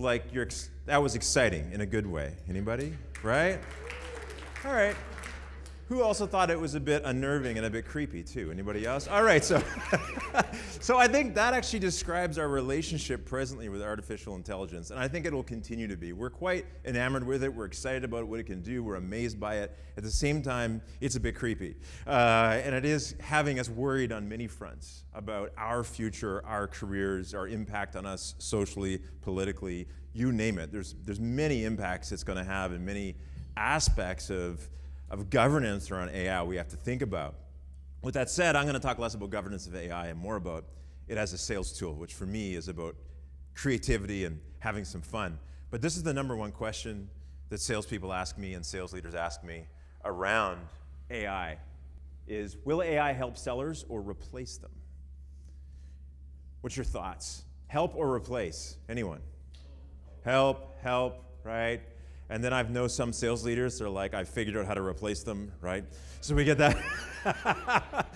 like that was exciting in a good way. Anybody? Right? All right. Who also thought it was a bit unnerving and a bit creepy too? Anybody else? All right, so so I think that actually describes our relationship presently with artificial intelligence, and I think it will continue to be. We're quite enamored with it. We're excited about what it can do. We're amazed by it. At the same time, it's a bit creepy, and it is having us worried on many fronts about our future, our careers, our impact on us socially, politically, you name it. There's many impacts it's going to have in many aspects of governance around AI we have to think about. With that said, I'm going to talk less about governance of AI and more about it as a sales tool, which for me is about creativity and having some fun. But this is the number one question that salespeople ask me and sales leaders ask me around AI is, will AI help sellers or replace them? What's your thoughts? Help or replace? Anyone? Help, right? And then I know some sales leaders are like, I figured out how to replace them, right? So we get that.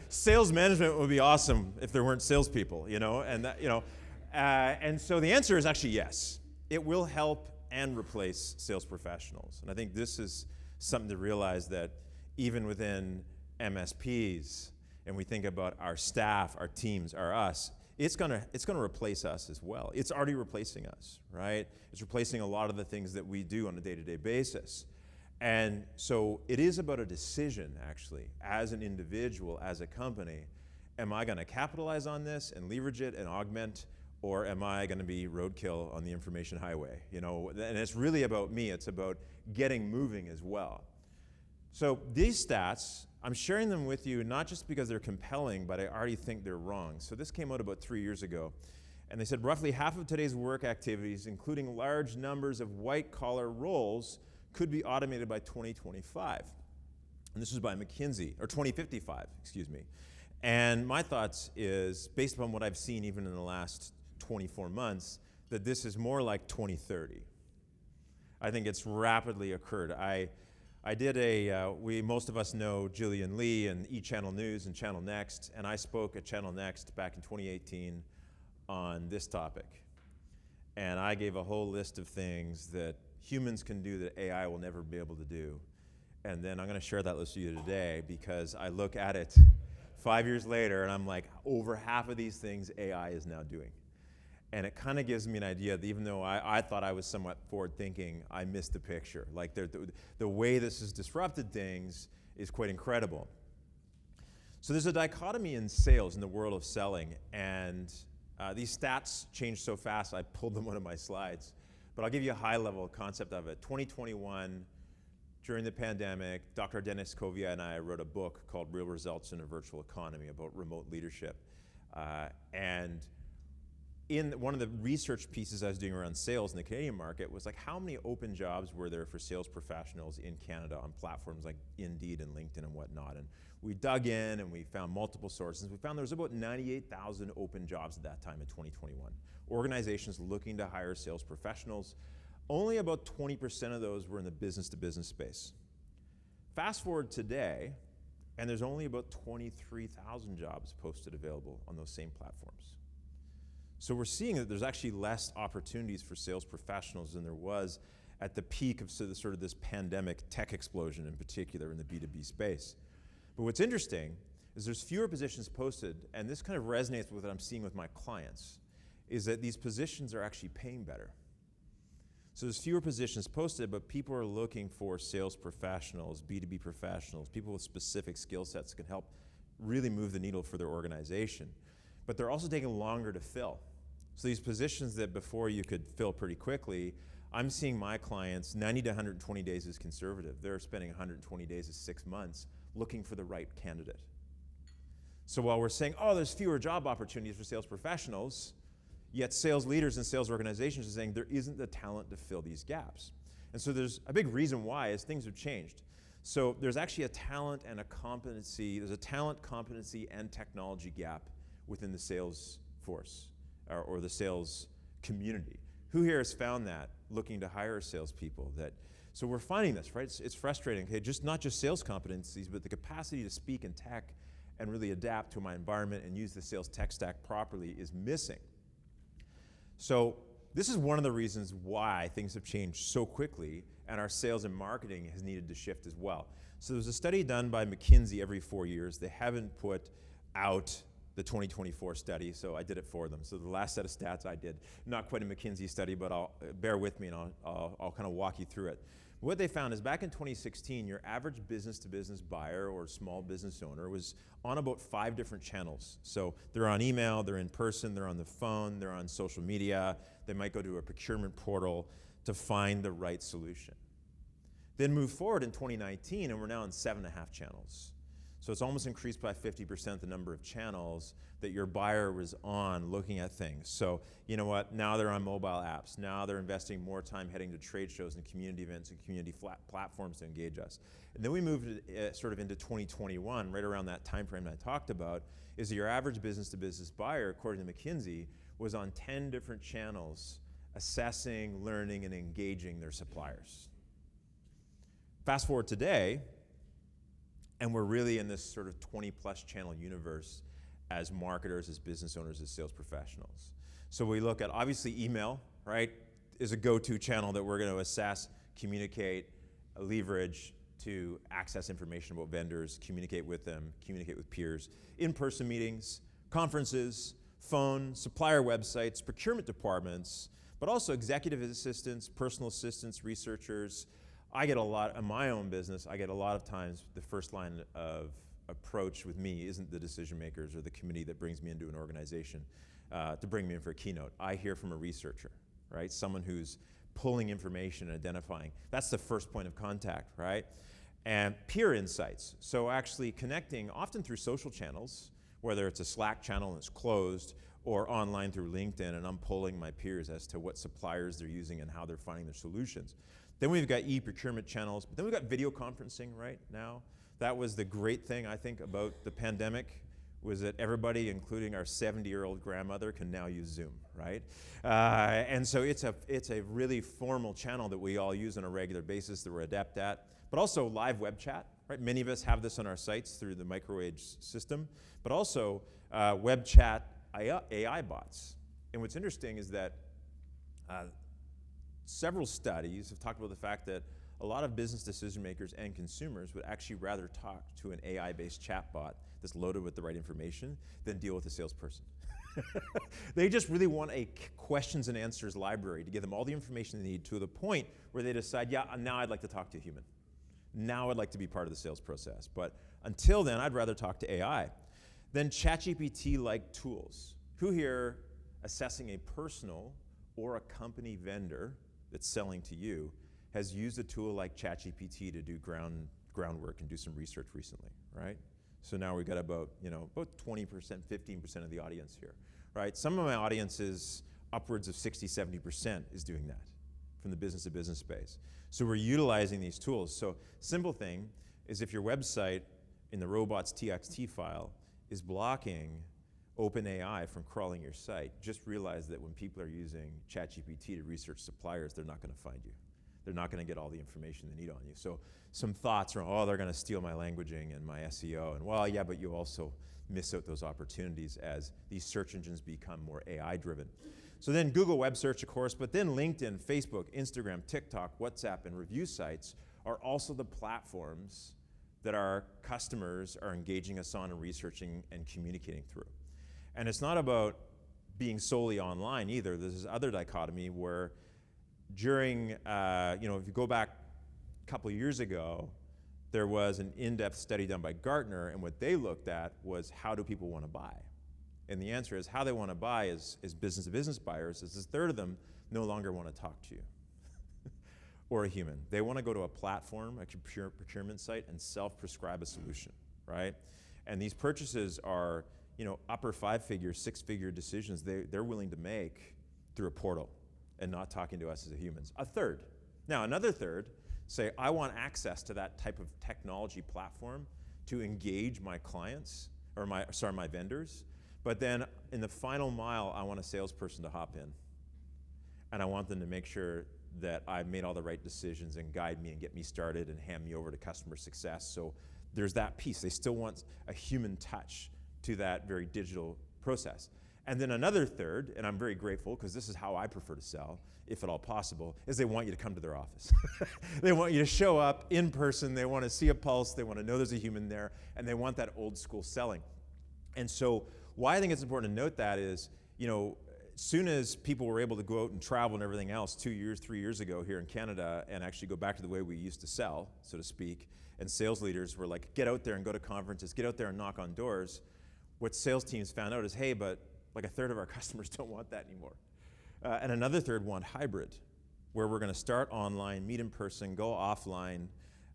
Sales management would be awesome if there weren't salespeople, and that, and so the answer is actually yes. It will help and replace sales professionals. And I think this is something to realize, that even within MSPs, and we think about our staff, our teams, us, it's gonna replace us as well. It's already replacing us, right? It's replacing a lot of the things that we do on a day-to-day basis. And so it is about a decision, actually, as an individual, as a company. Am I gonna capitalize on this and leverage it and augment, or am I gonna be roadkill on the information highway? And it's really about me. It's about getting moving as well. So these stats, I'm sharing them with you not just because they're compelling, but I already think they're wrong. So this came out about 3 years ago, and they said roughly half of today's work activities, including large numbers of white-collar roles, could be automated by 2025. And this was by McKinsey, or 2055, excuse me. And my thoughts is, based upon what I've seen even in the last 24 months, that this is more like 2030. I think it's rapidly occurred. I did most of us know Jillian Lee and E-Channel News and Channel Next, and I spoke at Channel Next back in 2018 on this topic. And I gave a whole list of things that humans can do that AI will never be able to do. And then I'm gonna share that list with you today, because I look at it 5 years later and I'm like, over half of these things AI is now doing. And it kind of gives me an idea that even though I thought I was somewhat forward thinking, I missed the picture. Like the way this has disrupted things is quite incredible. So there's a dichotomy in sales, in the world of selling, and these stats change so fast, I pulled them out of my slides. But I'll give you a high level concept of it. 2021, during the pandemic, Dr. Dennis Kovia and I wrote a book called Real Results in a Virtual Economy about remote leadership. And in one of the research pieces I was doing around sales in the Canadian market was like, how many open jobs were there for sales professionals in Canada on platforms like Indeed and LinkedIn and whatnot? And we dug in and we found multiple sources. We found there was about 98,000 open jobs at that time in 2021. Organizations looking to hire sales professionals. Only about 20% of those were in the business-to-business space. Fast forward today, and there's only about 23,000 jobs posted available on those same platforms. So we're seeing that there's actually less opportunities for sales professionals than there was at the peak of sort of this pandemic tech explosion, in particular in the B2B space. But what's interesting is there's fewer positions posted, and this kind of resonates with what I'm seeing with my clients, is that these positions are actually paying better. So there's fewer positions posted, but people are looking for sales professionals, B2B professionals, people with specific skill sets that can help really move the needle for their organization. But they're also taking longer to fill. So these positions that before you could fill pretty quickly, I'm seeing my clients, 90 to 120 days is conservative. They're spending 120 days to 6 months looking for the right candidate. So while we're saying, oh, there's fewer job opportunities for sales professionals, yet sales leaders and sales organizations are saying there isn't the talent to fill these gaps. And so there's a big reason why is things have changed. So there's actually a talent and a competency, there's a talent, competency, and technology gap within the sales force or the sales community. Who here has found that looking to hire salespeople? So we're finding this, right? It's frustrating. Okay, not just sales competencies, but the capacity to speak in tech and really adapt to my environment and use the sales tech stack properly is missing. So this is one of the reasons why things have changed so quickly, and our sales and marketing has needed to shift as well. So there's a study done by McKinsey every 4 years. They haven't put out the 2024 study, so I did it for them. So the last set of stats I did, not quite a McKinsey study, but bear with me and I'll kind of walk you through it. What they found is back in 2016, your average business-to-business buyer or small business owner was on about 5 different channels. So they're on email, they're in person, they're on the phone, they're on social media, they might go to a procurement portal to find the right solution. Then move forward in 2019, and we're now on 7.5 channels. So it's almost increased by 50% the number of channels that your buyer was on looking at things. So you know what, now they're on mobile apps. Now they're investing more time heading to trade shows and community events and community platforms to engage us. And then we moved sort of into 2021, right around that time frame I talked about, is that your average business-to-business buyer, according to McKinsey, was on 10 different channels assessing, learning, and engaging their suppliers. Fast forward today, and we're really in this sort of 20-plus channel universe as marketers, as business owners, as sales professionals. So we look at, obviously, email, right, is a go-to channel that we're going to assess, communicate, leverage to access information about vendors, communicate with them, communicate with peers, in-person meetings, conferences, phone, supplier websites, procurement departments, but also executive assistants, personal assistants, researchers. I get a lot, in my own business, I get a lot of times the first line of approach with me isn't the decision makers or the committee that brings me into an organization to bring me in for a keynote. I hear from a researcher, right? Someone who's pulling information and identifying. That's the first point of contact, right? And peer insights. So actually connecting, often through social channels, whether it's a Slack channel and it's closed, or online through LinkedIn, and I'm polling my peers as to what suppliers they're using and how they're finding their solutions. Then we've got e-procurement channels, but then we've got video conferencing right now. That was the great thing, I think, about the pandemic, was that everybody, including our 70-year-old grandmother, can now use Zoom, right? And so it's a really formal channel that we all use on a regular basis that we're adept at, but also live web chat, right? Many of us have this on our sites through the MicroAge system, but also web chat AI bots. And what's interesting is that several studies have talked about the fact that a lot of business decision makers and consumers would actually rather talk to an AI-based chatbot that's loaded with the right information than deal with a salesperson. They just really want a questions and answers library to give them all the information they need to the point where they decide, yeah, now I'd like to talk to a human. Now I'd like to be part of the sales process. But until then, I'd rather talk to AI. Then ChatGPT-like tools. Who here assessing a personal or a company vendor that's selling to you has used a tool like ChatGPT to do groundwork and do some research recently, right? So now we've got about 20%, 15% of the audience here, right? Some of my audience is upwards of 60, 70% is doing that from the business-to-business space. So we're utilizing these tools. So simple thing is if your website in the robots.txt file is blocking OpenAI from crawling your site, just realize that when people are using ChatGPT to research suppliers, they're not going to find you. They're not going to get all the information they need on you. So some thoughts around, oh, they're going to steal my languaging and my SEO. And well, yeah, but you also miss out those opportunities as these search engines become more AI-driven. So then Google Web Search, of course, but then LinkedIn, Facebook, Instagram, TikTok, WhatsApp, and review sites are also the platforms that our customers are engaging us on and researching and communicating through. And it's not about being solely online either. There's this other dichotomy where during, if you go back a couple of years ago, there was an in-depth study done by Gartner, and what they looked at was how do people want to buy? And the answer is how they want to buy is business-to-business buyers, is a third of them no longer want to talk to you or a human. They want to go to a platform, a procurement site, and self-prescribe a solution, right? And these purchases are upper 5-figure, 6-figure decisions they're willing to make through a portal and not talking to us as humans. A third. Now, another third say, I want access to that type of technology platform to engage my clients, or my vendors, but then in the final mile, I want a salesperson to hop in. And I want them to make sure that I've made all the right decisions and guide me and get me started and hand me over to customer success. So there's that piece. They still want a human touch to that very digital process. And then another third, and I'm very grateful because this is how I prefer to sell, if at all possible, is they want you to come to their office. They want you to show up in person. They want to see a pulse. They want to know there's a human there. And they want that old school selling. And so why I think it's important to note that is, as soon as people were able to go out and travel and everything else 2 years, 3 years ago here in Canada and actually go back to the way we used to sell, so to speak, and sales leaders were like, get out there and go to conferences, get out there and knock on doors, what sales teams found out is, hey, but like a third of our customers don't want that anymore. And another third want hybrid, where we're going to start online, meet in person, go offline,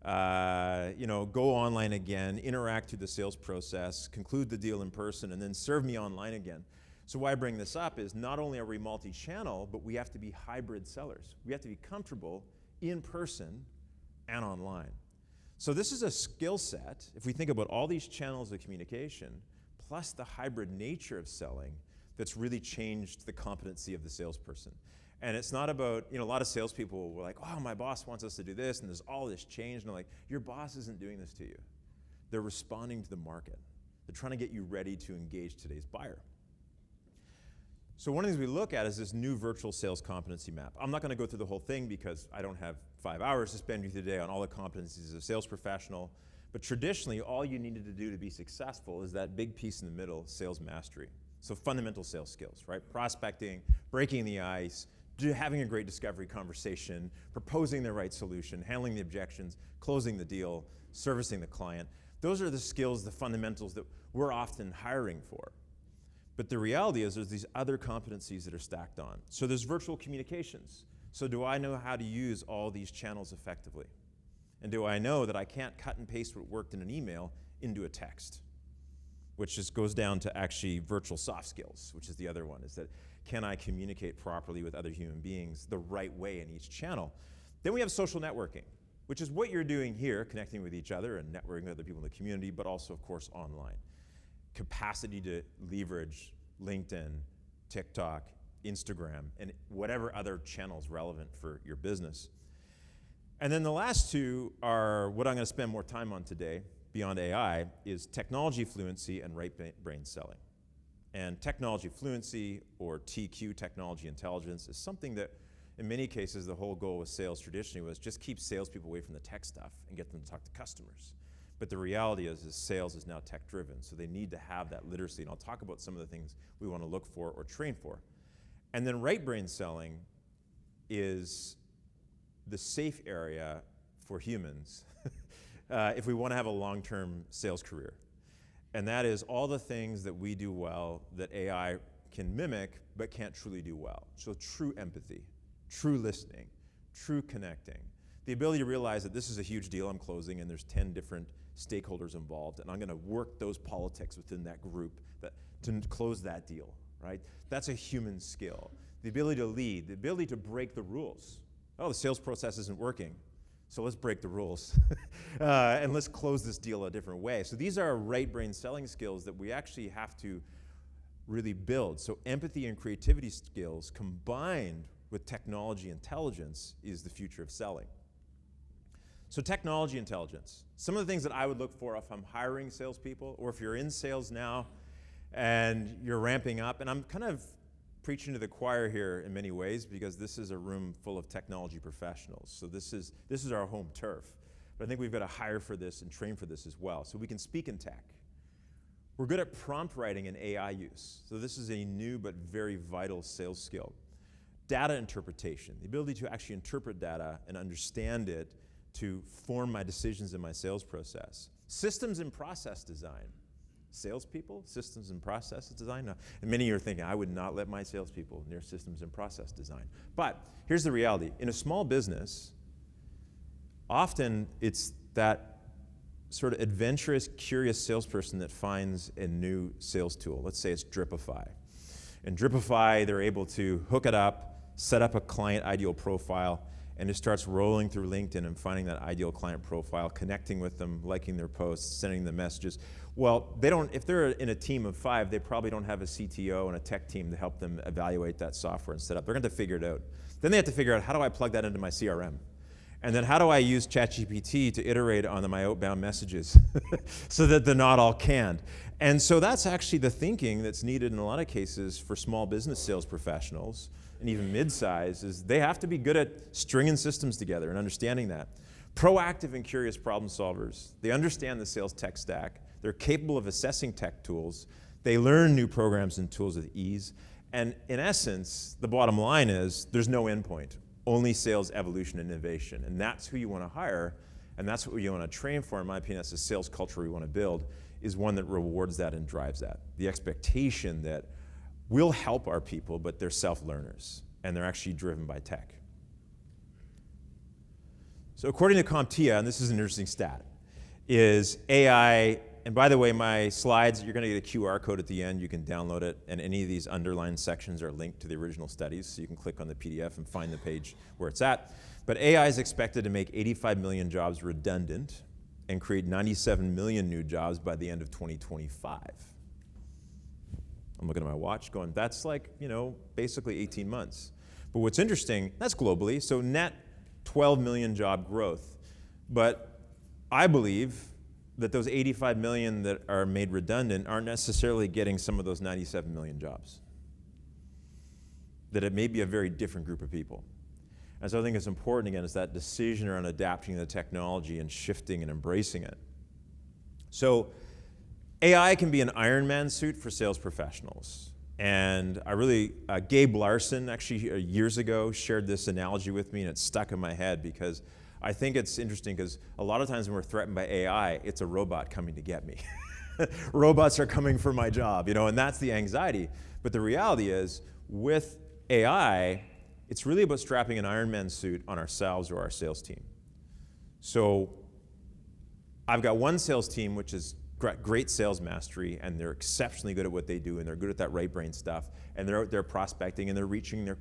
go online again, interact through the sales process, conclude the deal in person, and then serve me online again. So why I bring this up is not only are we multi-channel, but we have to be hybrid sellers. We have to be comfortable in person and online. So this is a skill set, if we think about all these channels of communication, plus the hybrid nature of selling, that's really changed the competency of the salesperson. And it's not about, a lot of salespeople were like, oh, my boss wants us to do this, and there's all this change. And I'm like, your boss isn't doing this to you. They're responding to the market. They're trying to get you ready to engage today's buyer. So one of the things we look at is this new virtual sales competency map. I'm not going to go through the whole thing because I don't have 5 hours to spend with you today on all the competencies of a sales professional. But traditionally, all you needed to do to be successful is that big piece in the middle, sales mastery. So fundamental sales skills, right? Prospecting, breaking the ice, having a great discovery conversation, proposing the right solution, handling the objections, closing the deal, servicing the client. Those are the skills, the fundamentals that we're often hiring for. But the reality is there's these other competencies that are stacked on. So there's virtual communications. So do I know how to use all these channels effectively? And do I know that I can't cut and paste what worked in an email into a text? Which just goes down to actually virtual soft skills, which is the other one, is that can I communicate properly with other human beings the right way in each channel? Then we have social networking, which is what you're doing here, connecting with each other and networking with other people in the community, but also, of course, online. Capacity to leverage LinkedIn, TikTok, Instagram, and whatever other channels relevant for your business. And then the last two are what I'm going to spend more time on today, beyond AI, is technology fluency and right brain selling. And technology fluency, or TQ, technology intelligence, is something that in many cases the whole goal with sales traditionally was just keep salespeople away from the tech stuff and get them to talk to customers. But the reality is sales is now tech driven, so they need to have that literacy. And I'll talk about some of the things we want to look for or train for. And then right brain selling is the safe area for humans if we want to have a long-term sales career. And that is all the things that we do well that AI can mimic but can't truly do well. So true empathy, true listening, true connecting, the ability to realize that this is a huge deal I'm closing and there's 10 different stakeholders involved, and I'm going to work those politics within that group to close that deal, right? That's a human skill. The ability to lead, the ability to break the rules. Oh, the sales process isn't working, so let's break the rules and let's close this deal a different way. So these are right brain selling skills that we actually have to really build. So empathy and creativity skills combined with technology intelligence is the future of selling. So technology intelligence. Some of the things that I would look for if I'm hiring salespeople, or if you're in sales now and you're ramping up, and I'm kind of preaching to the choir here in many ways because this is a room full of technology professionals. So this is our home turf. But I think we've got to hire for this and train for this as well. So we can speak in tech. We're good at prompt writing and AI use. So this is a new but very vital sales skill. Data interpretation, the ability to actually interpret data and understand it to form my decisions in my sales process. Systems and process design. Salespeople, systems and process design. Now, and many of you are thinking, I would not let my salespeople near systems and process design. But here's the reality. In a small business, often it's that sort of adventurous, curious salesperson that finds a new sales tool. Let's say it's Dripify. And Dripify, they're able to hook it up, set up a client ideal profile, and it starts rolling through LinkedIn and finding that ideal client profile, connecting with them, liking their posts, sending them messages. Well, if they're in a team of 5, they probably don't have a CTO and a tech team to help them evaluate that software and set up. They're going to figure it out. Then they have to figure out, how do I plug that into my CRM? And then how do I use ChatGPT to iterate on my outbound messages so that they're not all canned? And so that's actually the thinking that's needed in a lot of cases for small business sales professionals and even mid-size, is they have to be good at stringing systems together and understanding that. Proactive and curious problem solvers. They understand the sales tech stack. They're capable of assessing tech tools. They learn new programs and tools with ease. And in essence, the bottom line is there's no endpoint, only sales evolution and innovation. And that's who you want to hire, and that's what you want to train for. In my opinion, that's the sales culture we want to build, is one that rewards that and drives that. The expectation that we'll help our people, but they're self-learners, and they're actually driven by tech. So according to CompTIA, and this is an interesting stat, is AI, and by the way, my slides, you're going to get a QR code at the end. You can download it, and any of these underlined sections are linked to the original studies, so you can click on the PDF and find the page where it's at. But AI is expected to make 85 million jobs redundant and create 97 million new jobs by the end of 2025. I'm looking at my watch going, that's like, basically 18 months. But what's interesting, that's globally, so net 12 million job growth. But I believe that those 85 million that are made redundant aren't necessarily getting some of those 97 million jobs. That it may be a very different group of people. And so I think it's important, again, is that decision around adapting the technology and shifting and embracing it. So AI can be an Ironman suit for sales professionals. And I really, Gabe Larson, actually years ago, shared this analogy with me, and it's stuck in my head because I think it's interesting because a lot of times when we're threatened by AI, it's a robot coming to get me. Robots are coming for my job, and that's the anxiety. But the reality is, with AI, it's really about strapping an Ironman suit on ourselves or our sales team. So I've got one sales team which is great sales mastery, and they're exceptionally good at what they do, and they're good at that right brain stuff, and they're out there prospecting, and they're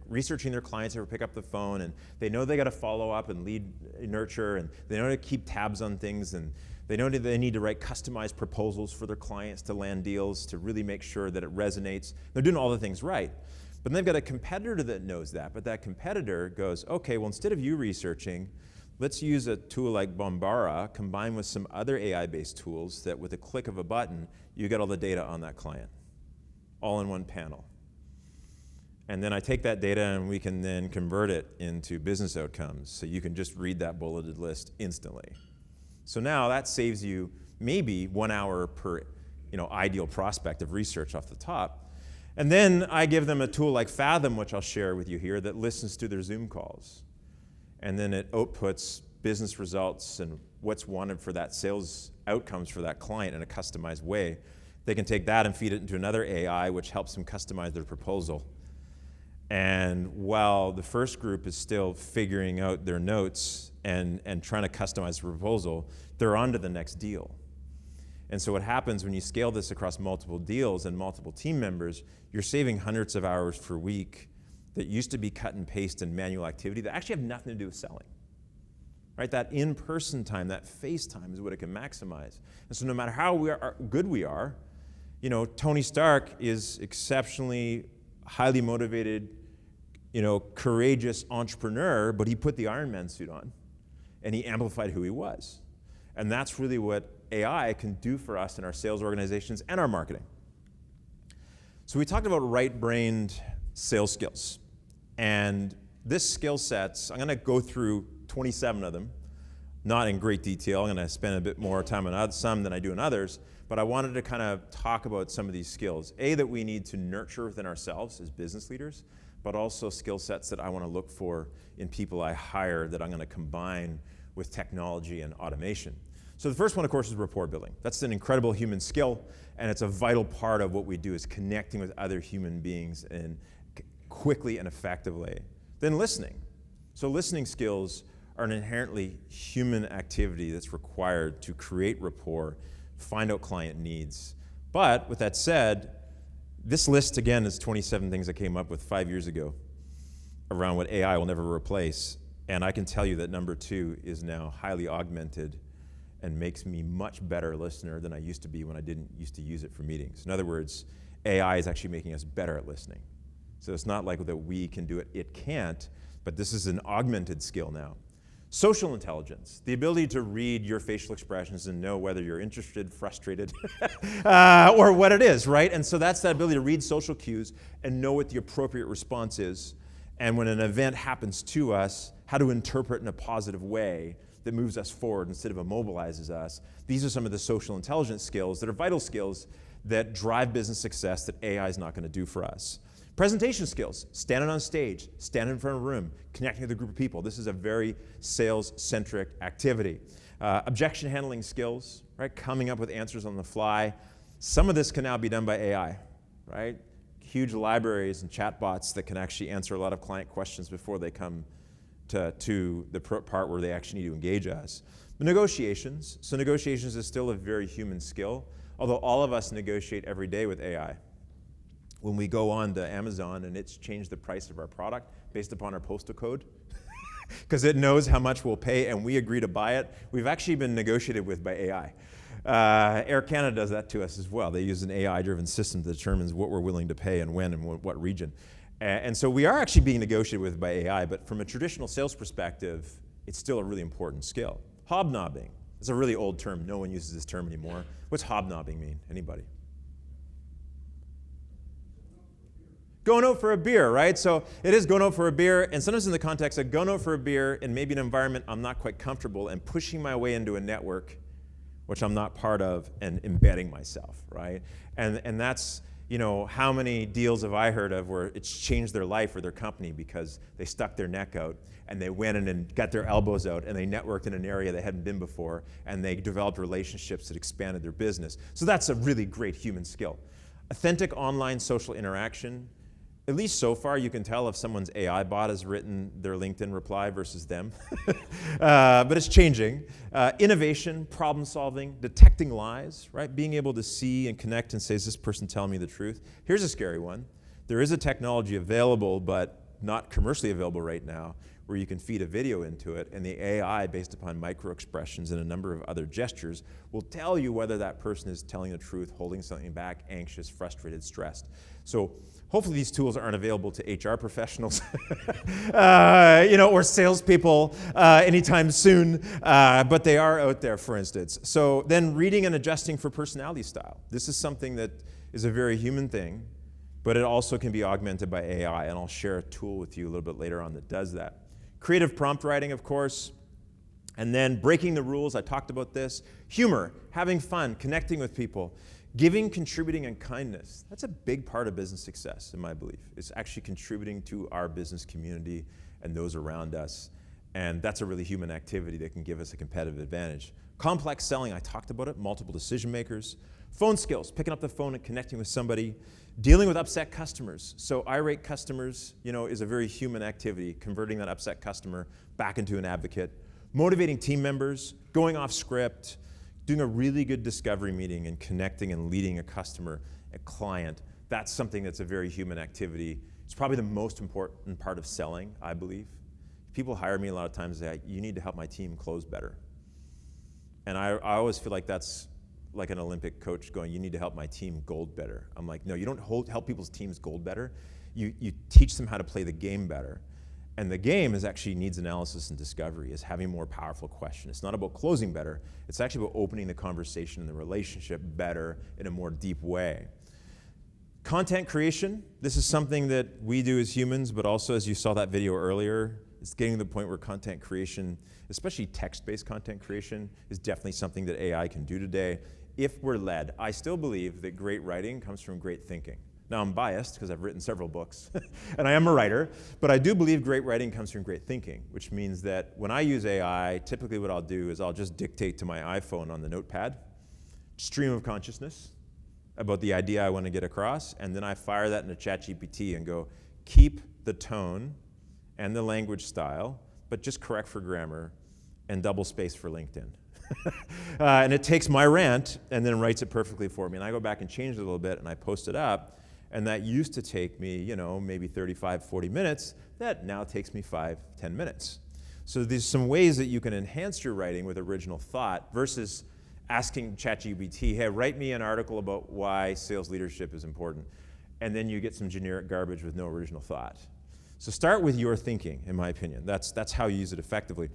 researching their clients who pick up the phone, and they know they got to follow up and lead nurture, and they know to keep tabs on things, and they know that they need to write customized proposals for their clients to land deals to really make sure that it resonates. They're doing all the things right. But then they've got a competitor that knows that, but that competitor goes, okay, well, instead of you researching, let's use a tool like Bombora combined with some other AI-based tools that with a click of a button, you get all the data on that client, all in one panel. And then I take that data and we can then convert it into business outcomes. So you can just read that bulleted list instantly. So now that saves you maybe 1 hour per ideal prospect of research off the top. And then I give them a tool like Fathom, which I'll share with you here, that listens to their Zoom calls. And then it outputs business results and what's wanted for that sales outcomes for that client in a customized way. They can take that and feed it into another AI, which helps them customize their proposal. And while the first group is still figuring out their notes and trying to customize the proposal, they're on to the next deal. And so what happens when you scale this across multiple deals and multiple team members, you're saving hundreds of hours per week that used to be cut and paste and manual activity that actually have nothing to do with selling. Right? That in-person time, that face time is what it can maximize. And so no matter how good we are, Tony Stark is exceptionally highly motivated, courageous entrepreneur, but he put the Ironman suit on and he amplified who he was. And that's really what AI can do for us in our sales organizations and our marketing. So we talked about right-brained sales skills. And this skill sets, I'm going to go through 27 of them, not in great detail. I'm going to spend a bit more time on some than I do on others, but I wanted to kind of talk about some of these skills. That we need to nurture within ourselves as business leaders, but also skill sets that I want to look for in people I hire that I'm going to combine with technology and automation. So the first one, of course, is rapport building. That's an incredible human skill, and it's a vital part of what we do is connecting with other human beings in quickly and effectively. Then listening. So listening skills are an inherently human activity that's required to create rapport, find out client needs. But with that said, this list again is 27 things I came up with 5 years ago around what AI will never replace. And I can tell you that number 2 is now highly augmented and makes me much better listener than I used to be when I didn't used to use it for meetings. In other words, AI is actually making us better at listening. So it's not like that we can do it, it can't, but this is an augmented skill now. Social intelligence, the ability to read your facial expressions and know whether you're interested, frustrated, or what it is, right? And so that's that ability to read social cues and know what the appropriate response is. And when an event happens to us, how to interpret in a positive way that moves us forward instead of immobilizes us. These are some of the social intelligence skills that are vital skills that drive business success that AI is not going to do for us. Presentation skills, standing on stage, standing in front of a room, connecting with a group of people. This is a very sales-centric activity. Objection handling skills, right? Coming up with answers on the fly. Some of this can now be done by AI, right? Huge libraries and chatbots that can actually answer a lot of client questions before they come to the part where they actually need to engage us. The negotiations. So negotiations is still a very human skill, although all of us negotiate every day with AI. When we go on to Amazon and it's changed the price of our product based upon our postal code, because it knows how much we'll pay and we agree to buy it, we've actually been negotiated with by AI. Air Canada does that to us as well. They use an AI-driven system that determines what we're willing to pay and when and what region. And so we are actually being negotiated with by AI, but from a traditional sales perspective, it's still a really important skill. Hobnobbing. It's a really old term. No one uses this term anymore. What's hobnobbing mean? Anybody? Going out for a beer, right? So it is going out for a beer, and sometimes in the context of going out for a beer in maybe an environment I'm not quite comfortable and pushing my way into a network which I'm not part of and embedding myself, right? And that's, you know, how many deals have I heard of where it's changed their life or their company because they stuck their neck out and they went in and got their elbows out and they networked in an area they hadn't been before and they developed relationships that expanded their business. So that's a really great human skill. Authentic online social interaction. At least so far, you can tell if someone's AI bot has written their LinkedIn reply versus them. But it's changing. Innovation, problem solving, detecting lies, right? Being able to see and connect and say, is this person telling me the truth? Here's a scary one. There is a technology available, but not commercially available right now, where you can feed a video into it, and the AI, based upon micro expressions and a number of other gestures, will tell you whether that person is telling the truth, holding something back, anxious, frustrated, stressed. So hopefully these tools aren't available to HR professionals, or salespeople anytime soon, but they are out there, for instance. So then reading and adjusting for personality style. This is something that is a very human thing, but it also can be augmented by AI, and I'll share a tool with you a little bit later on that does that. Creative prompt writing, of course, and then breaking the rules. I talked about this. Humor, having fun, connecting with people. Giving, contributing, and kindness. That's a big part of business success, in my belief. It's actually contributing to our business community and those around us. And that's a really human activity that can give us a competitive advantage. Complex selling, I talked about it, multiple decision makers. Phone skills, picking up the phone and connecting with somebody. Dealing with upset customers. So irate customers, is a very human activity, converting that upset customer back into an advocate. Motivating team members, going off script, doing a really good discovery meeting and connecting and leading a customer, a client. That's something that's a very human activity. It's probably the most important part of selling, I believe. People hire me a lot of times and say, you need to help my team close better. And I always feel like that's like an Olympic coach going, you need to help my team gold better. I'm like, no, you don't help people's teams gold better. You teach them how to play the game better. And the game is actually needs analysis and discovery, is having more powerful questions. It's not about closing better. It's actually about opening the conversation and the relationship better in a more deep way. Content creation, this is something that we do as humans, but also as you saw that video earlier, it's getting to the point where content creation, especially text-based content creation, is definitely something that AI can do today if we're led. I still believe that great writing comes from great thinking. Now, I'm biased because I've written several books, and I am a writer, but I do believe great writing comes from great thinking, which means that when I use AI, typically what I'll do is I'll just dictate to my iPhone on the notepad, stream of consciousness about the idea I want to get across, and then I fire that into ChatGPT and go, keep the tone and the language style, but just correct for grammar and double space for LinkedIn. And it takes my rant and then writes it perfectly for me, and I go back and change it a little bit, and I post it up. And that used to take me, maybe 35, 40 minutes. That now takes me 5, 10 minutes. So there's some ways that you can enhance your writing with original thought versus asking ChatGPT, hey, write me an article about why sales leadership is important. And then you get some generic garbage with no original thought. So start with your thinking, in my opinion. That's how you use it effectively.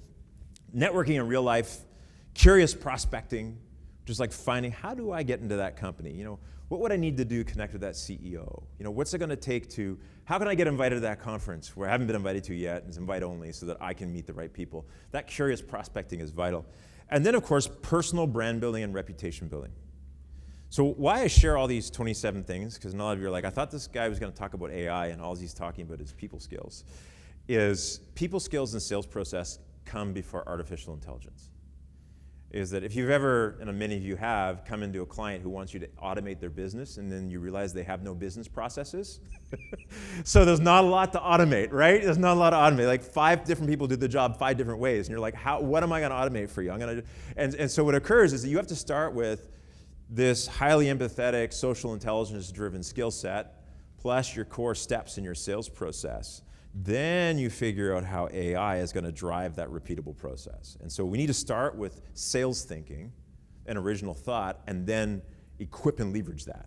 networking in real life, curious prospecting, just like finding, how do I get into that company? You know, what would I need to do to connect with that CEO? You know, what's it gonna take to, how can I get invited to that conference where I haven't been invited to yet, it's invite only, so that I can meet the right people? That curious prospecting is vital. And then of course, personal brand building and reputation building. So why I share all these 27 things, because a lot of you are like, I thought this guy was gonna talk about AI and all he's talking about is people skills, is people skills and sales process come before artificial intelligence. Is that if you've ever, and many of you have, come into a client who wants you to automate their business and then you realize they have no business processes. So there's not a lot to automate, right? There's not a lot to automate. Like 5 different people do the job 5 different ways. And you're like, what am I gonna automate for you? And so what occurs is that you have to start with this highly empathetic, social intelligence-driven skill set, plus your core steps in your sales process. Then you figure out how AI is going to drive that repeatable process. And so we need to start with sales thinking and original thought, and then equip and leverage that.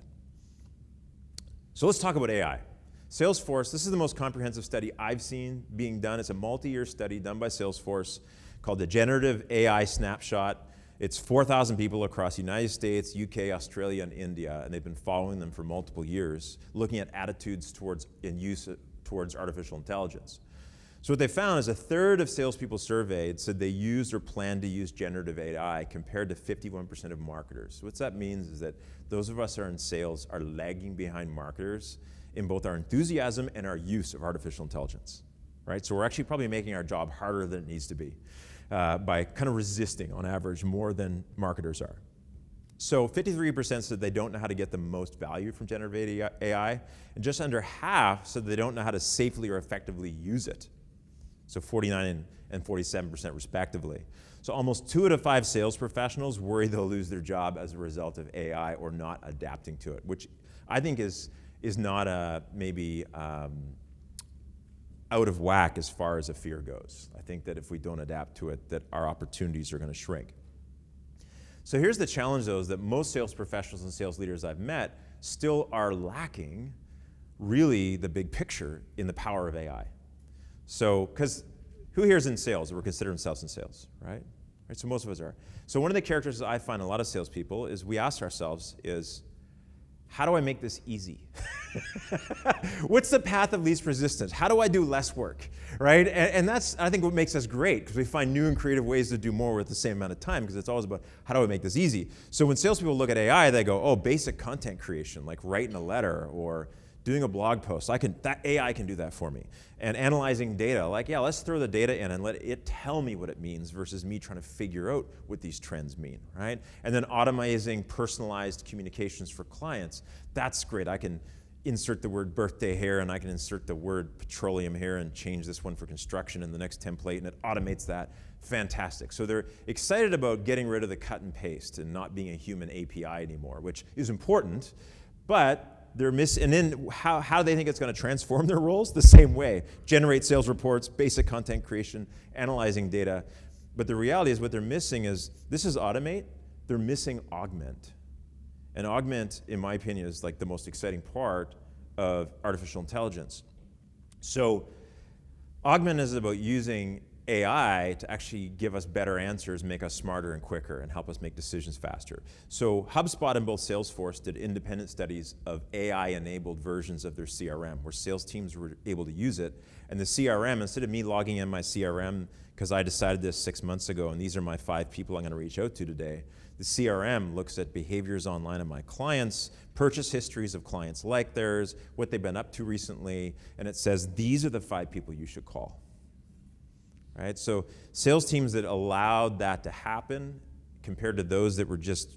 So let's talk about AI. Salesforce, this is the most comprehensive study I've seen being done. It's a multi-year study done by Salesforce called the Generative AI Snapshot. It's 4,000 people across the United States, UK, Australia, and India, and they've been following them for multiple years, looking at attitudes towards artificial intelligence. So what they found is 1/3 of salespeople surveyed said they used or planned to use generative AI compared to 51% of marketers. So what that means is that those of us who are in sales are lagging behind marketers in both our enthusiasm and our use of artificial intelligence, right? So we're actually probably making our job harder than it needs to be by kind of resisting on average more than marketers are. So 53% said they don't know how to get the most value from generative AI, and just under half said they don't know how to safely or effectively use it. So 49 and 47% respectively. So almost 2 out of 5 sales professionals worry they'll lose their job as a result of AI or not adapting to it, which I think is not maybe out of whack as far as a fear goes. I think that if we don't adapt to it, that our opportunities are going to shrink. So here's the challenge, though, is that most sales professionals and sales leaders I've met still are lacking really the big picture in the power of AI. So, because who here is in sales? We're considering ourselves in sales, right? So most of us are. So one of the characteristics I find in a lot of salespeople is we ask ourselves is, how do I make this easy? What's the path of least resistance? How do I do less work, right? And that's, I think, what makes us great, because we find new and creative ways to do more with the same amount of time, because it's always about, how do I make this easy? So when salespeople look at AI, they go, oh, basic content creation, like writing a letter or doing a blog post. That AI can do that for me. And analyzing data, like, yeah, let's throw the data in and let it tell me what it means versus me trying to figure out what these trends mean, right? And then automating personalized communications for clients. That's great. I can insert the word birthday here, and I can insert the word petroleum here and change this one for construction in the next template, and it automates that. Fantastic. So they're excited about getting rid of the cut and paste and not being a human API anymore, which is important, but they're and then how do they think it's going to transform their roles? The same way. Generate sales reports, basic content creation, analyzing data. But the reality is what they're missing is, this is automate, they're missing augment. And augment, in my opinion, is like the most exciting part of artificial intelligence. So augment is about using AI to actually give us better answers, make us smarter and quicker, and help us make decisions faster. So HubSpot and both Salesforce did independent studies of AI-enabled versions of their CRM, where sales teams were able to use it. And the CRM, instead of me logging in my CRM, because I decided this 6 months ago, and these are my 5 people I'm going to reach out to today, the CRM looks at behaviors online of my clients, purchase histories of clients like theirs, what they've been up to recently, and it says, these are the 5 people you should call. Right? So sales teams that allowed that to happen compared to those that were just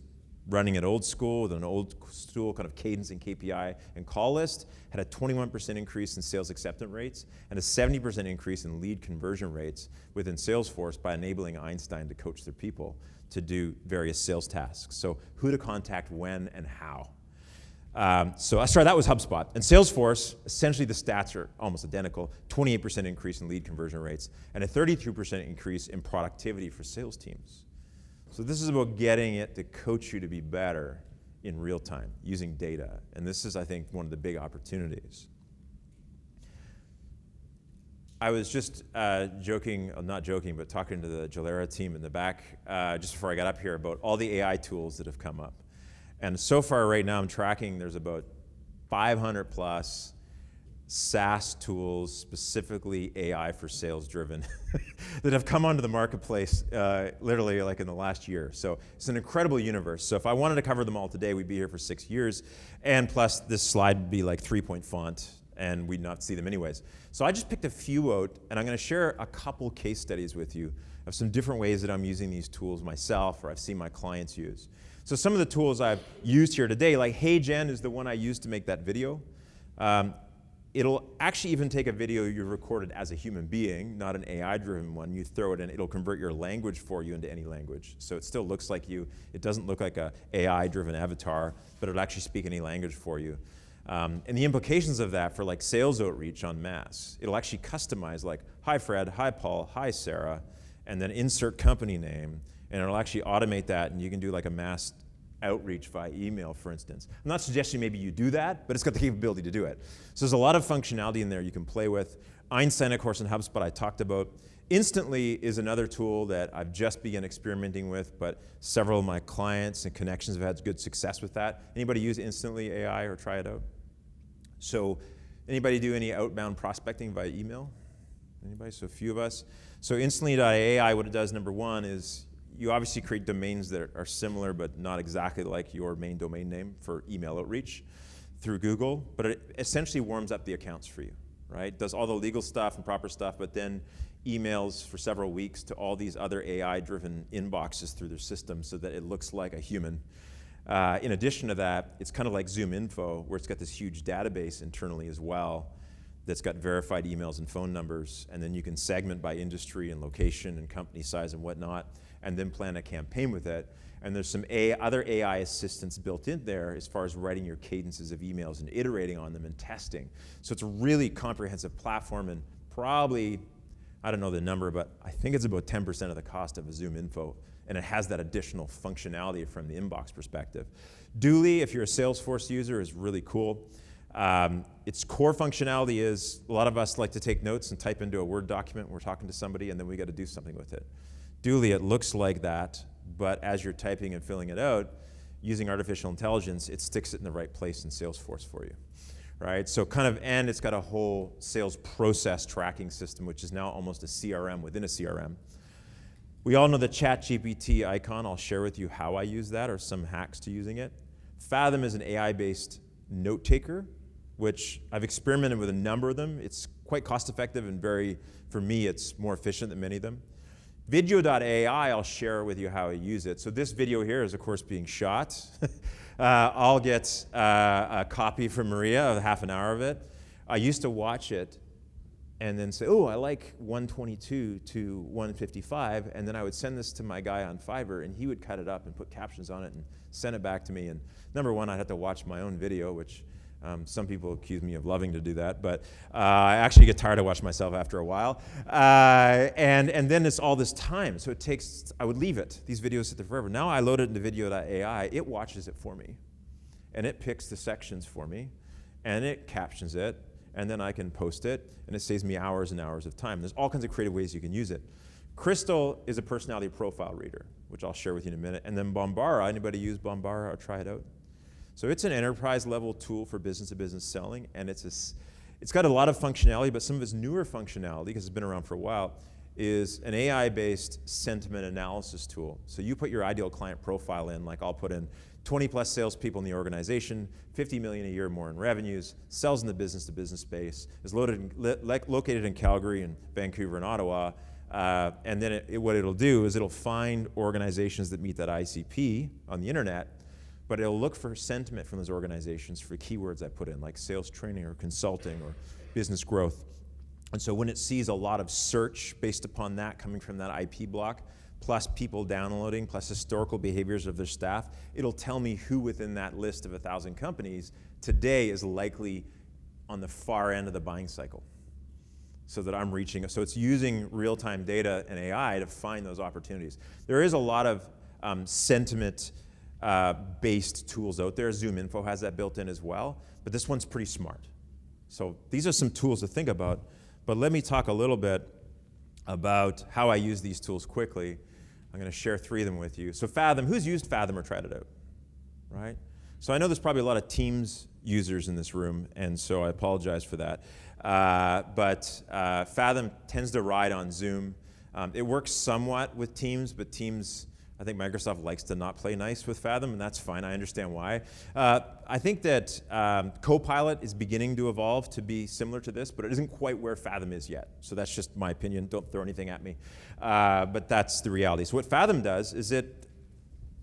running it old school with an old school kind of cadence and KPI and call list had a 21% increase in sales acceptance rates and a 70% increase in lead conversion rates within Salesforce by enabling Einstein to coach their people to do various sales tasks. So who to contact, when, and how. That was HubSpot. And Salesforce, essentially the stats are almost identical, 28% increase in lead conversion rates and a 32% increase in productivity for sales teams. So this is about getting it to coach you to be better in real time, using data. And this is, I think, one of the big opportunities. I was just joking, not joking, but talking to the Gelera team in the back just before I got up here about all the AI tools that have come up. And so far right now I'm tracking there's about 500 plus SaaS tools, specifically AI for sales driven, that have come onto the marketplace literally like in the last year. So it's an incredible universe. So if I wanted to cover them all today, we'd be here for 6 years. And plus this slide would be like 3-point font and we'd not see them anyways. So I just picked a few out and I'm gonna share a couple case studies with you of some different ways that I'm using these tools myself or I've seen my clients use. So some of the tools I've used here today, like Heygen is the one I used to make that video. It'll actually even take a video you recorded as a human being, not an AI-driven one. You throw it in, it'll convert your language for you into any language. So it still looks like you. It doesn't look like a AI-driven avatar, but it'll actually speak any language for you. And the implications of that for like sales outreach en masse, it'll actually customize like, hi Fred, hi Paul, hi Sarah, and then insert company name, and it'll actually automate that, and you can do like a mass outreach via email, for instance. I'm not suggesting maybe you do that, but it's got the capability to do it. So there's a lot of functionality in there you can play with. Einstein, of course, and HubSpot I talked about. Instantly is another tool that I've just begun experimenting with, but several of my clients and connections have had good success with that. Anybody use Instantly AI or try it out? So anybody do any outbound prospecting via email? Anybody? So a few of us. So Instantly.ai, what it does, number one, is you obviously create domains that are similar but not exactly like your main domain name for email outreach through Google, but it essentially warms up the accounts for you, right? Does all the legal stuff and proper stuff, but then emails for several weeks to all these other AI-driven inboxes through their system so that it looks like a human. In addition to that, it's kind of like Zoom Info, where it's got this huge database internally as well that's got verified emails and phone numbers, and then you can segment by industry and location and company size and whatnot, and then plan a campaign with it. And there's some other AI assistants built in there as far as writing your cadences of emails and iterating on them and testing. So it's a really comprehensive platform, and probably, I don't know the number, but I think it's about 10% of the cost of a Zoom Info, and it has that additional functionality from the inbox perspective. Dooley, if you're a Salesforce user, is really cool. Its core functionality is, a lot of us like to take notes and type into a Word document when we're talking to somebody, and then we got to do something with it. Dooley, it looks like that, but as you're typing and filling it out, using artificial intelligence, it sticks it in the right place in Salesforce for you, right? So kind of, and it's got a whole sales process tracking system, which is now almost a CRM within a CRM. We all know the ChatGPT icon. I'll share with you how I use that or some hacks to using it. Fathom is an AI-based note taker, which I've experimented with a number of them. It's quite cost effective and very, for me, it's more efficient than many of them. Video.ai, I'll share with you how I use it. So this video here is, of course, being shot. I'll get a copy from Maria of half an hour of it. I used to watch it and then say, oh, I like 122 to 155, and then I would send this to my guy on Fiverr, and he would cut it up and put captions on it and send it back to me. And number one, I'd have to watch my own video, which some people accuse me of loving to do that, but I actually get tired of watching myself after a while. And then it's all this time, so it takes, I would leave it. These videos sit there forever. Now I load it into video.ai, it watches it for me, and it picks the sections for me, and it captions it, and then I can post it, and it saves me hours and hours of time. There's all kinds of creative ways you can use it. Crystal is a personality profile reader, which I'll share with you in a minute. And then Bombora, anybody use Bombora or try it out? So it's an enterprise level tool for business-to-business selling, and it's got a lot of functionality, but some of its newer functionality, because it's been around for a while, is an AI-based sentiment analysis tool. So you put your ideal client profile in, like I'll put in 20 plus salespeople in the organization, 50 million a year more in revenues, sells in the business-to-business space, is located in Calgary and Vancouver and Ottawa, and then what it'll do is it'll find organizations that meet that ICP on the internet, but it'll look for sentiment from those organizations for keywords I put in, like sales training or consulting or business growth. And so when it sees a lot of search based upon that coming from that IP block, plus people downloading, plus historical behaviors of their staff, it'll tell me who within that list of 1,000 companies today is likely on the far end of the buying cycle, so that I'm reaching. So it's using real-time data and AI to find those opportunities. There is a lot of sentiment based tools out there. Zoom Info has that built in as well, but this one's pretty smart. So these are some tools to think about. But let me talk a little bit about how I use these tools quickly. I'm going to share 3 of them with you. So Fathom, who's used Fathom or tried it out, right? So I know there's probably a lot of Teams users in this room, and so I apologize for that. But Fathom tends to ride on Zoom. It works somewhat with Teams, but Teams, I think Microsoft likes to not play nice with Fathom, and that's fine. I understand why. I think that Copilot is beginning to evolve to be similar to this, but it isn't quite where Fathom is yet. So that's just my opinion. Don't throw anything at me. But that's the reality. So what Fathom does is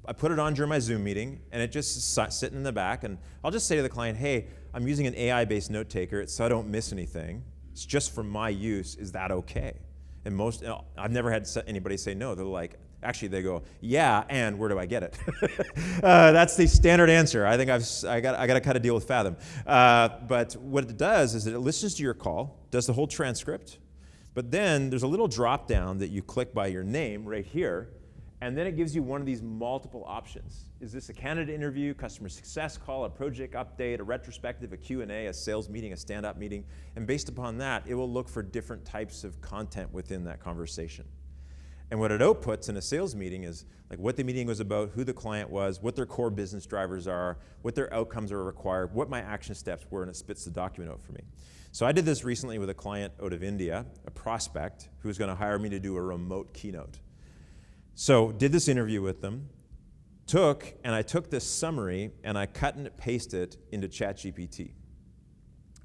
I put it on during my Zoom meeting, and it just is sitting in the back, and I'll just say to the client, hey, I'm using an AI-based note taker so I don't miss anything. It's just for my use. Is that okay? And I've never had anybody say no. They're like, actually, they go, yeah, and where do I get it? That's the standard answer. I think I got to cut a deal with Fathom. But what it does is it listens to your call, does the whole transcript, but then there's a little drop down that you click by your name right here, and then it gives you one of these multiple options. Is this a candidate interview, customer success call, a project update, a retrospective, a Q&A, a sales meeting, a stand-up meeting? And based upon that, it will look for different types of content within that conversation. And what it outputs in a sales meeting is like what the meeting was about, who the client was, what their core business drivers are, what their outcomes are required, what my action steps were, and it spits the document out for me. So I did this recently with a client out of India, a prospect, who was going to hire me to do a remote keynote. So did this interview with them, I took this summary and I cut and pasted it into ChatGPT.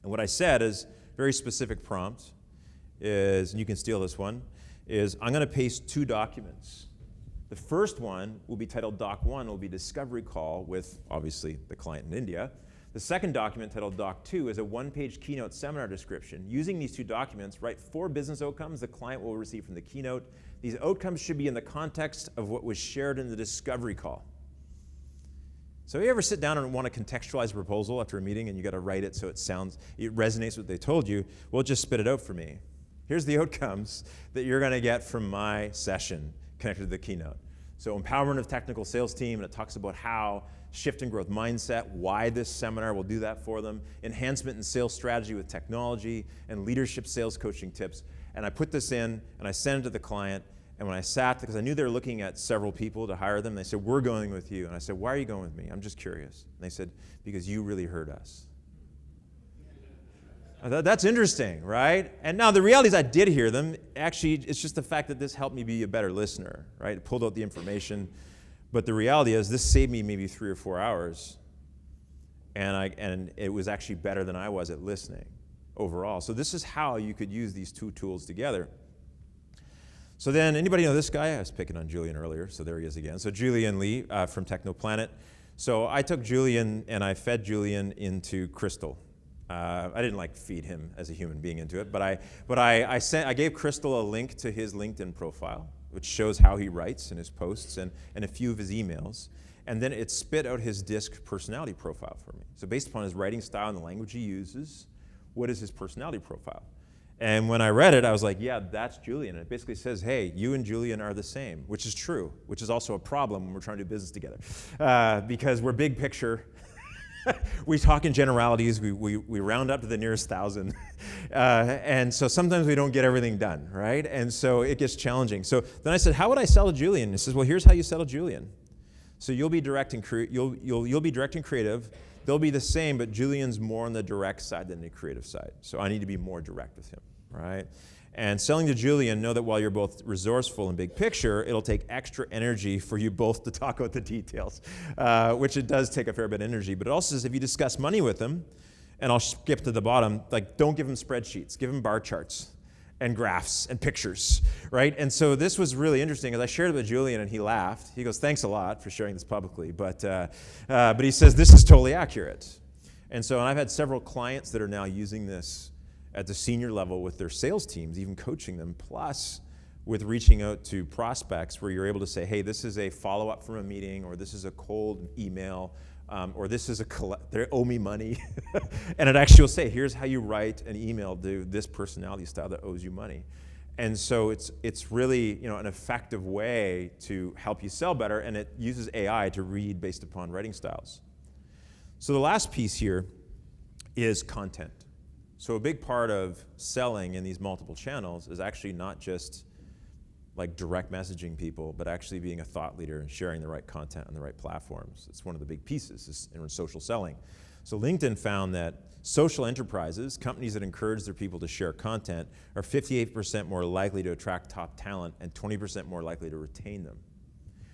And what I said is very specific prompt is, and you can steal this one, is I'm going to paste 2 documents. The first one will be titled Doc 1, will be discovery call with, obviously, the client in India. The second document, titled Doc 2, is a 1-page keynote seminar description. Using these 2 documents, write 4 business outcomes the client will receive from the keynote. These outcomes should be in the context of what was shared in the discovery call. So you ever sit down and want to contextualize a proposal after a meeting and you got to write it so it resonates with what they told you? Well, just spit it out for me. Here's the outcomes that you're going to get from my session connected to the keynote. So empowerment of technical sales team, and it talks about how shift and growth mindset, why this seminar will do that for them, enhancement in sales strategy with technology, and leadership sales coaching tips. And I put this in, and I sent it to the client, and when I sat, because I knew they were looking at several people to hire them, they said, we're going with you. And I said, why are you going with me? I'm just curious. And they said, because you really heard us. I thought, that's interesting, right? And now the reality is I did hear them. Actually, it's just the fact that this helped me be a better listener, right? It pulled out the information. But the reality is this saved me maybe 3 or 4 hours. And it was actually better than I was at listening overall. So this is how you could use these 2 tools together. So then, anybody know this guy? I was picking on Julian earlier, so there he is again. So Julian Lee from Technoplanet. So I took Julian and I fed Julian into Crystal. I didn't feed him as a human being into it, but I gave Crystal a link to his LinkedIn profile, which shows how he writes in his posts and a few of his emails. And then it spit out his DISC personality profile for me. So based upon his writing style and the language he uses, what is his personality profile? And when I read it, I was like, yeah, that's Julian. And it basically says, hey, you and Julian are the same, which is true, which is also a problem when we're trying to do business together. Because we're big picture. We talk in generalities. We round up to the nearest 1,000. And so sometimes we don't get everything done, right? And so it gets challenging. So then I said, how would I sell to Julian? And he says, well, here's how you sell to Julian. So you'll be directing creative. They'll be the same, but Julian's more on the direct side than the creative side. So I need to be more direct with him, right? And selling to Julian, know that while you're both resourceful and big picture, it'll take extra energy for you both to talk about the details, which it does take a fair bit of energy. But it also says if you discuss money with him, and I'll skip to the bottom, don't give him spreadsheets, give him bar charts and graphs and pictures, right? And so this was really interesting, as I shared it with Julian and he laughed. He goes, thanks a lot for sharing this publicly, but he says, this is totally accurate. And so I've had several clients that are now using this at the senior level with their sales teams, even coaching them, plus with reaching out to prospects where you're able to say, hey, this is a follow-up from a meeting, or this is a cold email, or this is they owe me money. And it actually will say, here's how you write an email to this personality style that owes you money. And so it's really an effective way to help you sell better, and it uses AI to read based upon writing styles. So the last piece here is content. So a big part of selling in these multiple channels is actually not just like direct messaging people, but actually being a thought leader and sharing the right content on the right platforms. It's one of the big pieces in social selling. So LinkedIn found that social enterprises, companies that encourage their people to share content, are 58% more likely to attract top talent and 20% more likely to retain them.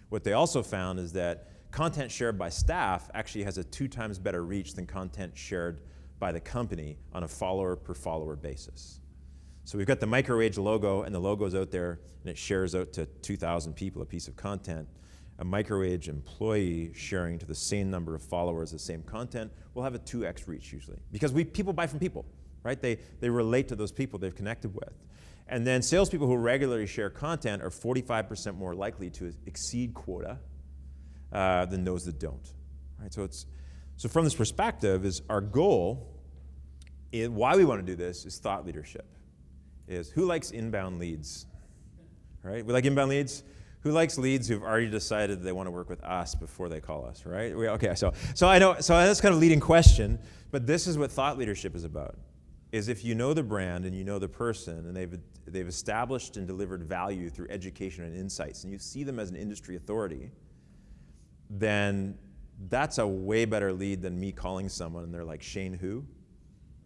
What they also found is that content shared by staff actually has a 2 times better reach than content shared by the company on a follower per follower basis. So we've got the MicroAge logo, and the logo's out there, and it shares out to 2,000 people a piece of content. A MicroAge employee sharing to the same number of followers the same content will have a 2x reach usually, because people buy from people, right? They relate to those people they've connected with. And then salespeople who regularly share content are 45% more likely to exceed quota than those that don't, right? So from this perspective, is our goal, why we want to do this is thought leadership. Is who likes inbound leads, right? We like inbound leads. Who likes leads who've already decided they want to work with us before they call us, right? Okay, so I know, so that's kind of a leading question, but this is what thought leadership is about. Is if you know the brand and you know the person and they've established and delivered value through education and insights, and you see them as an industry authority, then that's a way better lead than me calling someone and they're like, Shane who?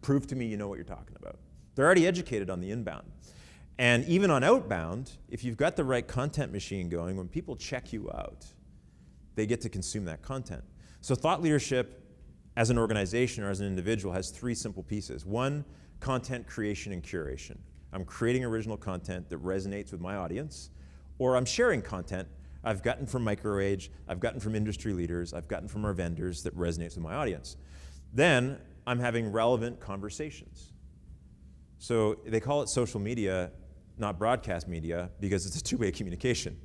Prove to me you know what you're talking about. They're already educated on the inbound. And even on outbound, if you've got the right content machine going, when people check you out, they get to consume that content. So thought leadership as an organization or as an individual has 3 simple pieces. 1, content creation and curation. I'm creating original content that resonates with my audience, or I'm sharing content I've gotten from MicroAge, I've gotten from industry leaders, I've gotten from our vendors that resonates with my audience. Then I'm having relevant conversations. So they call it social media, not broadcast media, because it's a 2-way communication.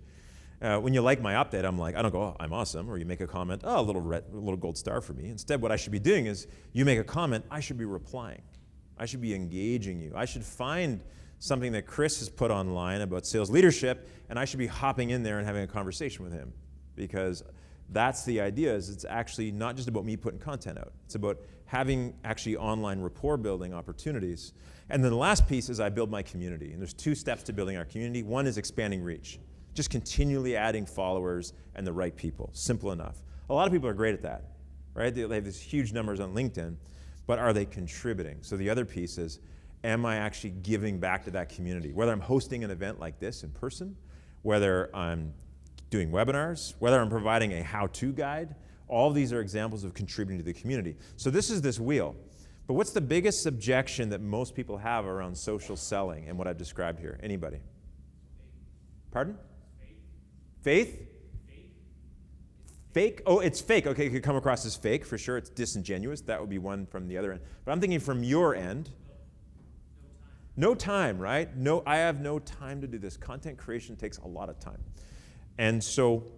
When you like my update, I'm like, I don't go, oh, I'm awesome, or you make a comment, oh, a little gold star for me. Instead, what I should be doing is, you make a comment, I should be replying. I should be engaging you. I should find something that Chris has put online about sales leadership, and I should be hopping in there and having a conversation with him, because that's the idea. Is it's actually not just about me putting content out. It's about having actually online rapport building opportunities. And then the last piece is I build my community. And there's 2 steps to building our community. 1 is expanding reach. Just continually adding followers and the right people. Simple enough. A lot of people are great at that, right? They have these huge numbers on LinkedIn, but are they contributing? So the other piece is, am I actually giving back to that community? Whether I'm hosting an event like this in person, whether I'm doing webinars, whether I'm providing a how-to guide, all of these are examples of contributing to the community. So this is this wheel. But what's the biggest objection that most people have around social selling and what I've described here? Anybody? Pardon? Faith? Fake? Oh, it's fake. Okay, it could come across as fake, for sure. It's disingenuous. That would be one from the other end. But I'm thinking from your end. No time, right? No, I have no time to do this. Content creation takes a lot of time. And so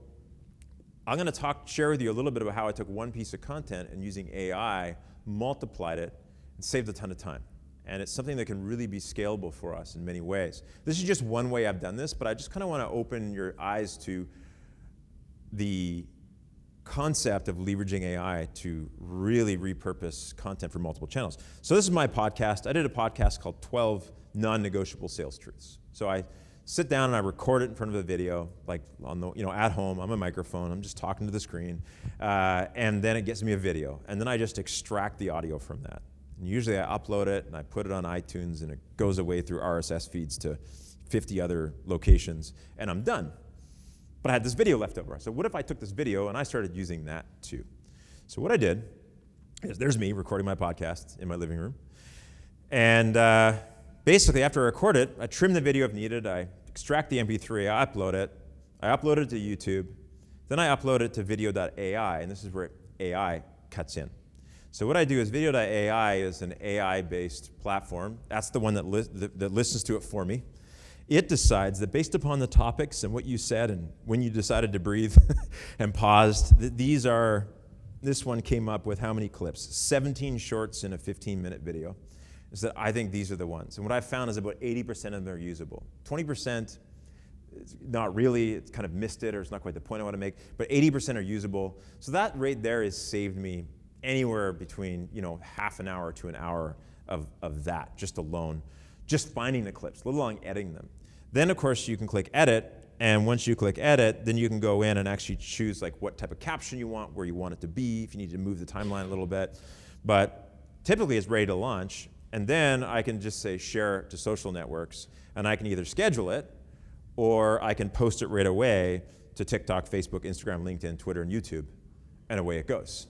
I'm going to share with you a little bit about how I took one piece of content and using AI, multiplied it, and saved a ton of time. And it's something that can really be scalable for us in many ways. This is just one way I've done this, but I just kind of want to open your eyes to the concept of leveraging AI to really repurpose content for multiple channels. So this is my podcast. I did a podcast called 12 Non-Negotiable Sales Truths. So I sit down and I record it in front of a video, like on the, at home. I'm a microphone. I'm just talking to the screen, and then it gets me a video, and then I just extract the audio from that. And usually I upload it and I put it on iTunes, and it goes away through RSS feeds to 50 other locations, and I'm done. But I had this video left over. So what if I took this video and I started using that too? So what I did is, there's me recording my podcast in my living room, and basically after I record it, I trim the video if needed. I extract the MP3, I upload it to YouTube, then I upload it to video.ai, and this is where AI cuts in. So what I do is, video.ai is an AI-based platform. That's the one that listens to it for me. It decides that based upon the topics and what you said and when you decided to breathe and paused, this one came up with how many clips? 17 shorts in a 15-minute video. Is that I think these are the ones. And what I've found is about 80% of them are usable. 20%, not really, it's kind of missed it, or it's not quite the point I want to make, but 80% are usable. So that right there has saved me anywhere between half an hour to an hour of that, just alone, just finding the clips, let alone editing them. Then, of course, you can click edit, and once you click edit, then you can go in and actually choose like what type of caption you want, where you want it to be, if you need to move the timeline a little bit. But typically it's ready to launch, and then I can just say share to social networks, and I can either schedule it, or I can post it right away to TikTok, Facebook, Instagram, LinkedIn, Twitter, and YouTube, and away it goes.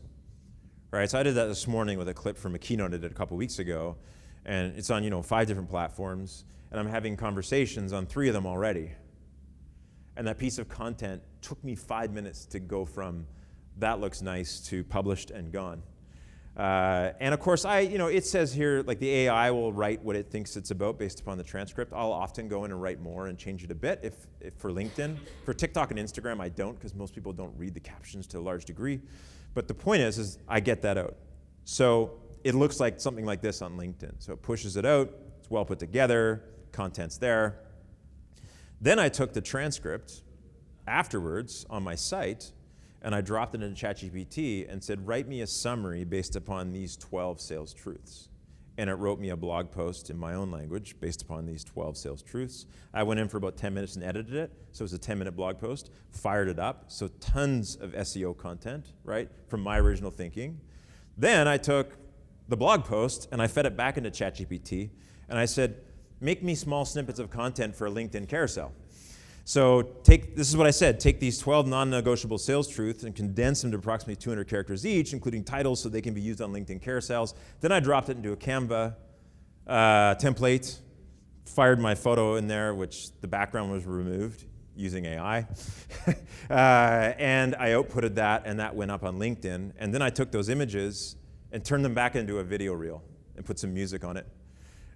Right, so I did that this morning with a clip from a keynote I did a couple weeks ago, and it's on 5 different platforms, and I'm having conversations on 3 of them already. And that piece of content took me 5 minutes to go from that looks nice to published and gone. And of course, it says here, like the AI will write what it thinks it's about based upon the transcript. I'll often go in and write more and change it a bit if for LinkedIn. For TikTok and Instagram, I don't, because most people don't read the captions to a large degree. But the point is I get that out. So it looks like something like this on LinkedIn. So it pushes it out, it's well put together, content's there. Then I took the transcript afterwards on my site, and I dropped it into ChatGPT and said, write me a summary based upon these 12 sales truths. And it wrote me a blog post in my own language based upon these 12 sales truths. I went in for about 10 minutes and edited it, so it was a 10-minute blog post, fired it up, so tons of SEO content, right, from my original thinking. Then I took the blog post and I fed it back into ChatGPT, and I said, make me small snippets of content for a LinkedIn carousel. So this is what I said, take these 12 non-negotiable sales truths and condense them to approximately 200 characters each, including titles so they can be used on LinkedIn carousels. Then I dropped it into a Canva template, fired my photo in there, which the background was removed using AI. And I outputted that, and that went up on LinkedIn. And then I took those images and turned them back into a video reel and put some music on it,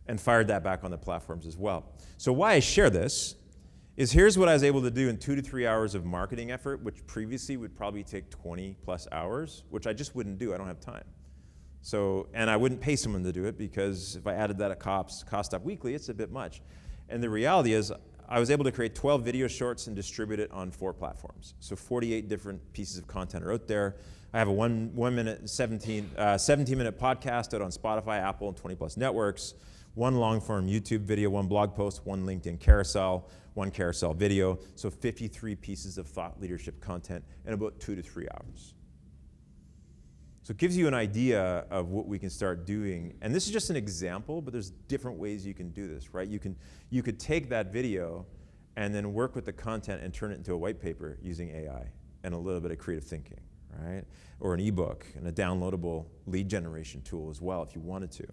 and fired that back on the platforms as well. So why I share this is here's what I was able to do in 2 to 3 hours of marketing effort, which previously would probably take 20 plus hours, which I just wouldn't do, I don't have time. So, and I wouldn't pay someone to do it, because if I added that at cost up weekly, it's a bit much. And the reality is I was able to create 12 video shorts and distribute it on 4 platforms. So 48 different pieces of content are out there. I have a 17-minute podcast out on Spotify, Apple, and 20 plus networks. 1 long-form YouTube video, 1 blog post, 1 LinkedIn carousel, 1 carousel video. So 53 pieces of thought leadership content in about 2 to 3 hours. So it gives you an idea of what we can start doing. And this is just an example, but there's different ways you can do this, right? You could take that video and then work with the content and turn it into a white paper using AI and a little bit of creative thinking, right? Or an ebook and a downloadable lead generation tool as well if you wanted to.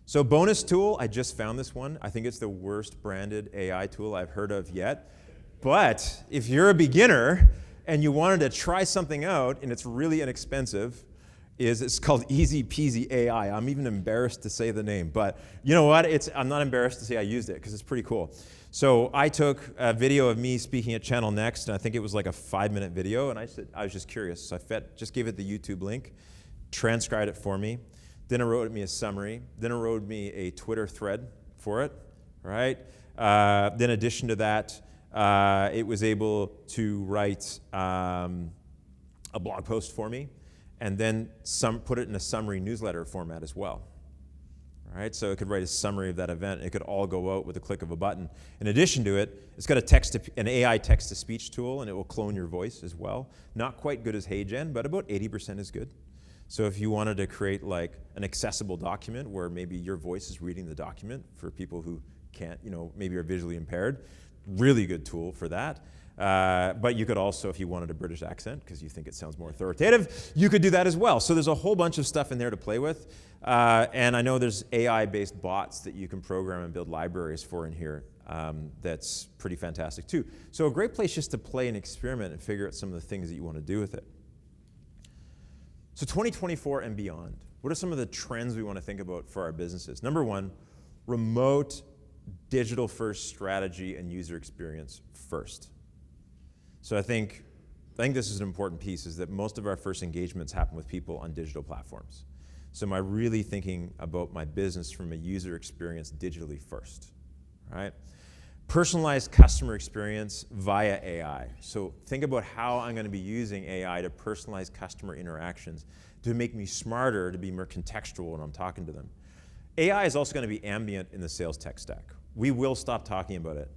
So bonus tool, I just found this one. I think it's the worst branded AI tool I've heard of yet. But if you're a beginner and you wanted to try something out and it's really inexpensive, it's called Easy Peasy AI. I'm even embarrassed to say the name, but you know what? I'm not embarrassed to say I used it because it's pretty cool. So I took a video of me speaking at Channel Next, and I think it was like a 5-minute video, and I was just curious. So I just gave it the YouTube link, transcribed it for me. Then it wrote me a summary. Then it wrote me a Twitter thread for it, right? Then in addition to that, it was able to write a blog post for me, and then put it in a summary newsletter format as well. All right, so it could write a summary of that event. It could all go out with a click of a button. In addition to it, it's got an AI text-to-speech tool, and it will clone your voice as well. Not quite good as Heygen, but about 80% is good. So if you wanted to create like an accessible document where maybe your voice is reading the document for people who can't, maybe are visually impaired, really good tool for that. But you could also, if you wanted a British accent, because you think it sounds more authoritative, you could do that as well. So there's a whole bunch of stuff in there to play with. And I know there's AI-based bots that you can program and build libraries for in here. That's pretty fantastic too. So a great place just to play and experiment and figure out some of the things that you want to do with it. So 2024 and beyond, what are some of the trends we want to think about for our businesses? Number 1, remote digital-first strategy and user experience first. So I think this is an important piece, is that most of our first engagements happen with people on digital platforms. So am I really thinking about my business from a user experience digitally first, right? Personalized customer experience via AI. So think about how I'm going to be using AI to personalize customer interactions to make me smarter, to be more contextual when I'm talking to them. AI is also going to be ambient in the sales tech stack. We will stop talking about it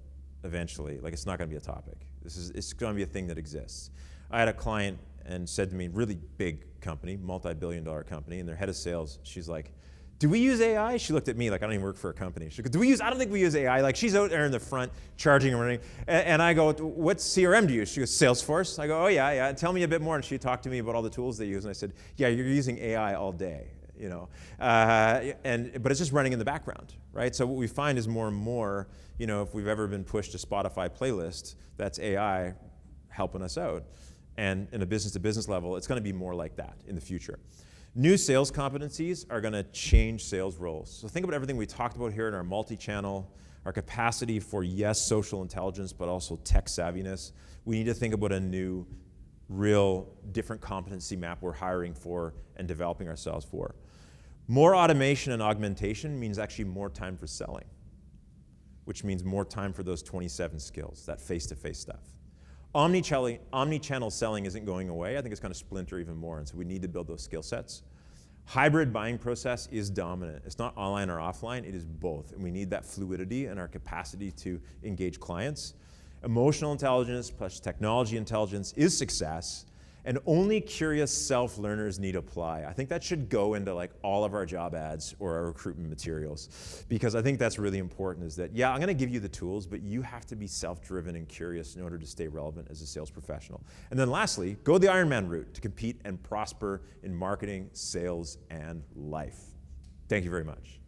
eventually. Like, it's not going to be a topic. It's going to be a thing that exists. I had a client and said to me, really big company, multi-billion-dollar company, and their head of sales, she's like, do we use AI? She looked at me like, I don't even work for a company. She goes, I don't think we use AI. Like, she's out there in the front charging and running. And I go, what CRM do you use? She goes, Salesforce. I go, oh yeah. Tell me a bit more. And she talked to me about all the tools they use. And I said, yeah, you're using AI all day, you know. But it's just running in the background, right? So what we find is more and more, you know, if we've ever been pushed to Spotify playlist, that's AI helping us out. And in a business-to-business level, it's going to be more like that in the future. New sales competencies are going to change sales roles. So think about everything we talked about here in our multi-channel, our capacity for, yes, social intelligence, but also tech savviness. We need to think about a new, real, different competency map we're hiring for and developing ourselves for. More automation and augmentation means actually more time for selling, which means more time for those 27 skills, that face-to-face stuff. Omnichannel selling isn't going away. I think it's going to splinter even more, and so we need to build those skill sets. Hybrid buying process is dominant. It's not online or offline, it is both, and we need that fluidity and our capacity to engage clients. Emotional intelligence plus technology intelligence is success, and only curious self-learners need apply. I think that should go into like all of our job ads or our recruitment materials, because I think that's really important, is that, yeah, I'm gonna give you the tools, but you have to be self-driven and curious in order to stay relevant as a sales professional. And then lastly, go the Ironman route to compete and prosper in marketing, sales, and life. Thank you very much.